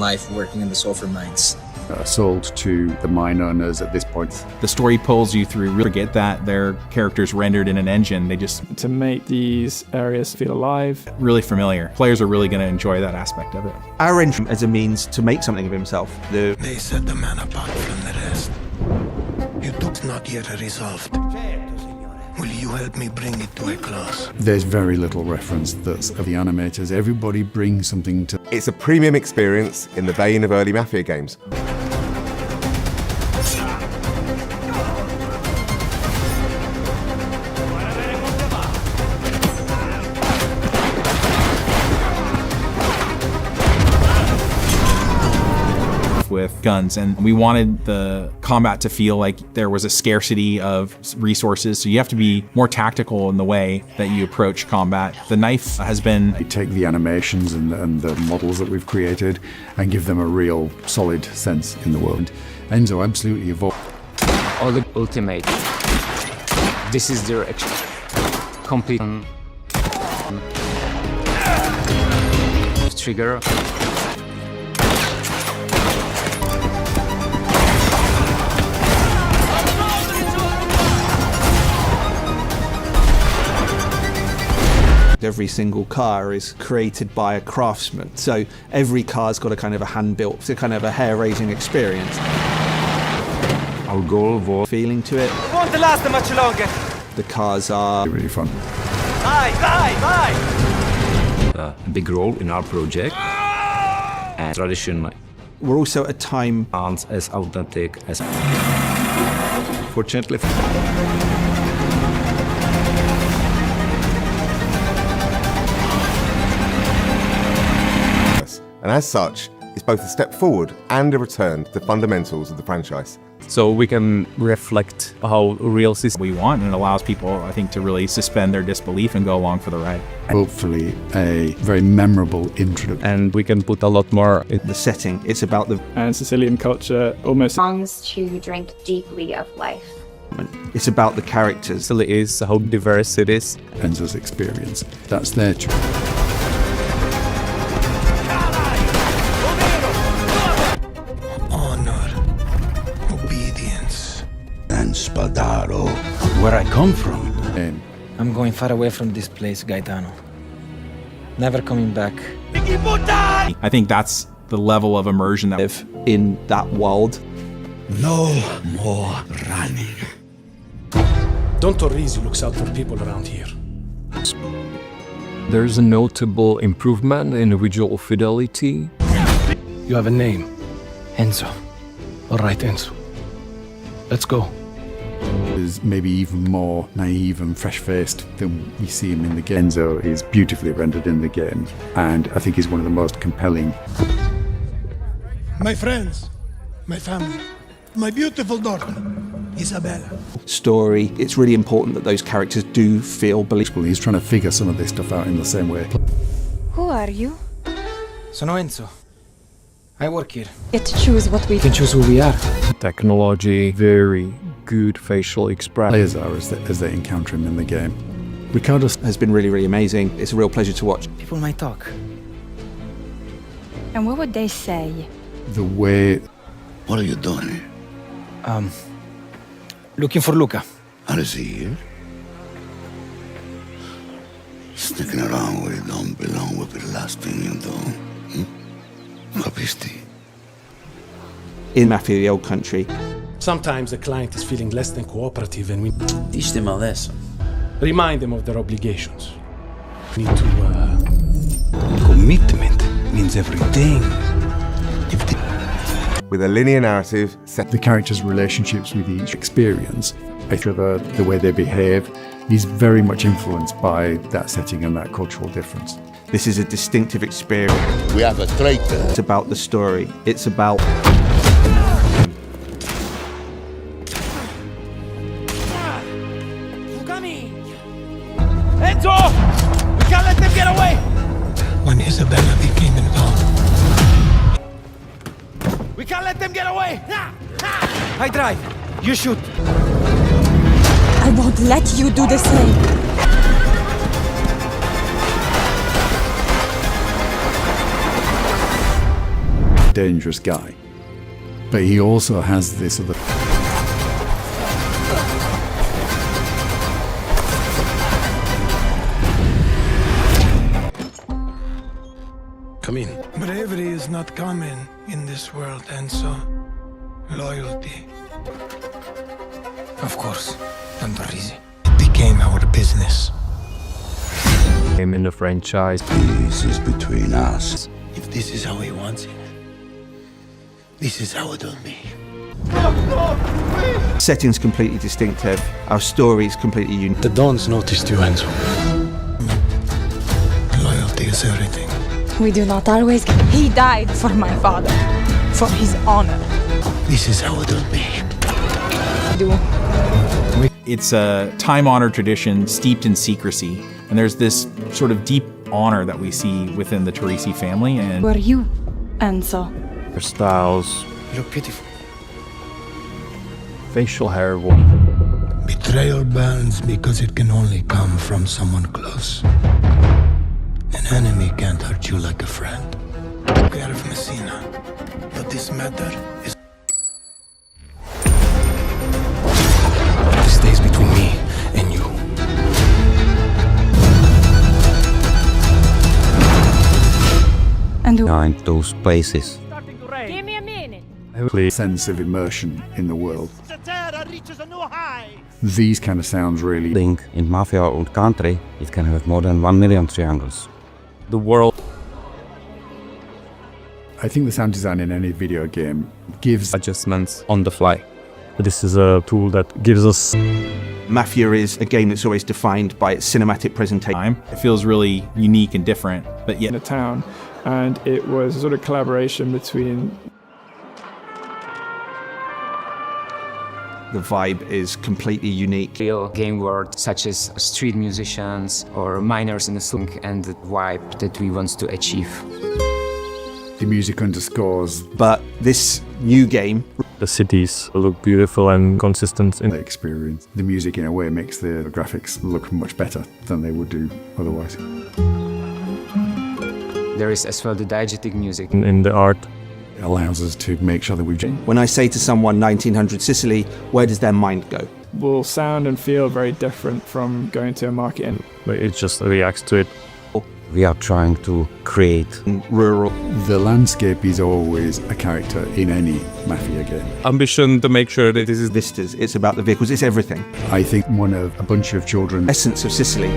life working in the sulfur mines. Sold to the mine owners at this point. The story pulls you through. Forget that their characters rendered in an engine. They just to make these areas feel alive. Really familiar. Players are really going to enjoy that aspect of it. Our entry as a means to make something of himself. They set the man apart from the rest. Your talk's not yet resolved. Will you help me bring it to a close? There's very little reference that's of the animators. Everybody brings something to... It's a premium experience in the vein of early Mafia games. With guns, and we wanted the combat to feel like there was a scarcity of resources, so you have to be more tactical in the way that you approach combat. The knife has been... I take the animations and the models that we've created and give them a real solid sense in the world. Enzo absolutely evolved. All the ultimate. This is their complete trigger. Every single car is created by a craftsman, so every car's got a kind of a hand-built, it's a kind of a hair-raising experience. Our goal was Feeling to it. It won't last much longer. The cars are Really fun. a big role in our project, and tradition We're also at a time aren't as authentic as fortunately. And as such, it's both a step forward and a return to the fundamentals of the franchise. So we can reflect how real Sicilia we want, and it allows people, I think, to really suspend their disbelief and go along for the ride. Hopefully a very memorable introduction. and we can put a lot more in. the setting. It's about the And Sicilian culture almost longs to drink deeply of life. it's about the characters. Sicily is how diverse it is. Enzo's experience. That's their choice. Honor, obedience. And Spadaro. Where I come from. I'm going far away from this place, Gaetano. Never coming back. I think that's the level of immersion that Live in that world. No more running. Don Torrisi looks out for people around here. There's a notable improvement in visual fidelity. You have a name. Enzo. All right, Enzo. Let's go. Is maybe even more naive and fresh-faced than we see him in the game. Enzo is beautifully rendered in the game, and I think he's one of the most compelling. My friends, my family, my beautiful daughter, Isabella. Story. It's really important that those characters do feel believable. He's trying to figure some of this stuff out in the same way. Who are you? Sono Enzo. I work here. Get to choose what we We can choose who we are. Technology, very good facial expression. Players are as they encounter him in the game. Ricardo Has been really, really amazing. It's a real pleasure to watch. People might talk. And what would they say? the way... What are you doing? Looking for Luca. How is he here? Sticking around where you don't belong will be the last thing you do. Capisti? In Mafia The Old Country, Sometimes the client is feeling less than cooperative and we Teach them a lesson. remind them of their obligations. We need to, Commitment means everything. With a linear narrative set The characters' relationships with each experience, the way they behave, is very much influenced by that setting and that cultural difference. this is a distinctive experience. We have a traitor. It's about the story. It's about Enzo! We can't let them get away! when Isabella became involved. We can't let them get away! I drive. You shoot. I won't let you do the same. dangerous guy. But he also has this other... Come in. Bravery is not common in this world, and so loyalty. Of course, tanto risi. It became our business. I'm in the franchise. This is between us. If this is how he wants it, this is how it will be. Setting's completely distinctive. Our story's completely unique. The Dons noticed you, Enzo. Loyalty is everything. We do not always. He died for my father, for his honor. This is how it will be. It's a time-honored tradition steeped in secrecy, and there's this sort of deep honor that we see within the Teresi family. And Were you, Enzo? Hairstyles, You look beautiful. facial hair. Betrayal burns because it can only come from someone close. An enemy can't hurt you like a friend. We are of Messina, but this matter is... This stays between me and you. And Behind those places. give me a minute. a sense of immersion in the world. These kind of sounds really... Think in Mafia The Old Country, it can have more than 1 million triangles. The world I think the sound design in any video game gives... adjustments on the fly. This is a tool that gives us... Mafia is a game that's always defined by its cinematic presentation. it feels really unique and different, but yet in a town, and it was a sort of collaboration between. The vibe is completely unique. Real game world, such as street musicians or miners in a song, and the vibe that we want to achieve. The music underscores... But this new game... The cities look beautiful and consistent in the experience. The music, in a way, makes the graphics look much better than they would do otherwise. There is as well the diegetic music. in the art. It allows us to make sure that we've... When I say to someone 1900 Sicily, where does their mind go? Will sound and feel very different from going to a market inn. But it just reacts to it. We are trying to create rural. The landscape is always a character in any Mafia game. Ambition to make sure that this is... Vistas, it's about the vehicles, it's everything. I think one of a bunch of children... Essence of Sicily.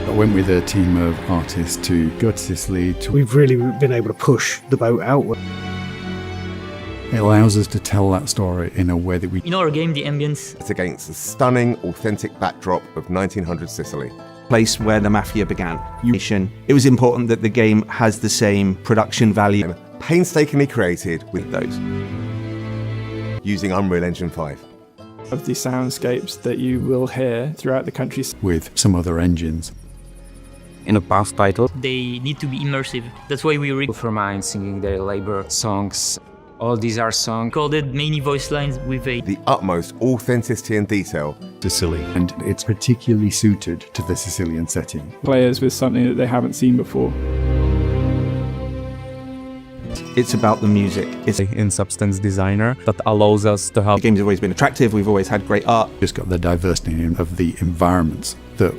I went with a team of artists to go to Sicily. We've really been able to push the boat outward. It allows us to tell that story in a way that we... In our game, the ambience... It's against the stunning, authentic backdrop of 1900 Sicily. Place where the Mafia began. It was important that the game has the same production value. And painstakingly created with those. Using Unreal Engine 5. Of the soundscapes that you will hear throughout the country. With some other engines. In a past title, They need to be immersive. That's why we Supermind singing their labor songs. All these are songs. recorded many voice lines with The utmost authenticity and detail. Sicily, and it's particularly suited to the Sicilian setting. Players with something that they haven't seen before. It's about the music. It's in substance designer that allows us to have... The game's always been attractive, we've always had great art. Just got the diversity of the environments that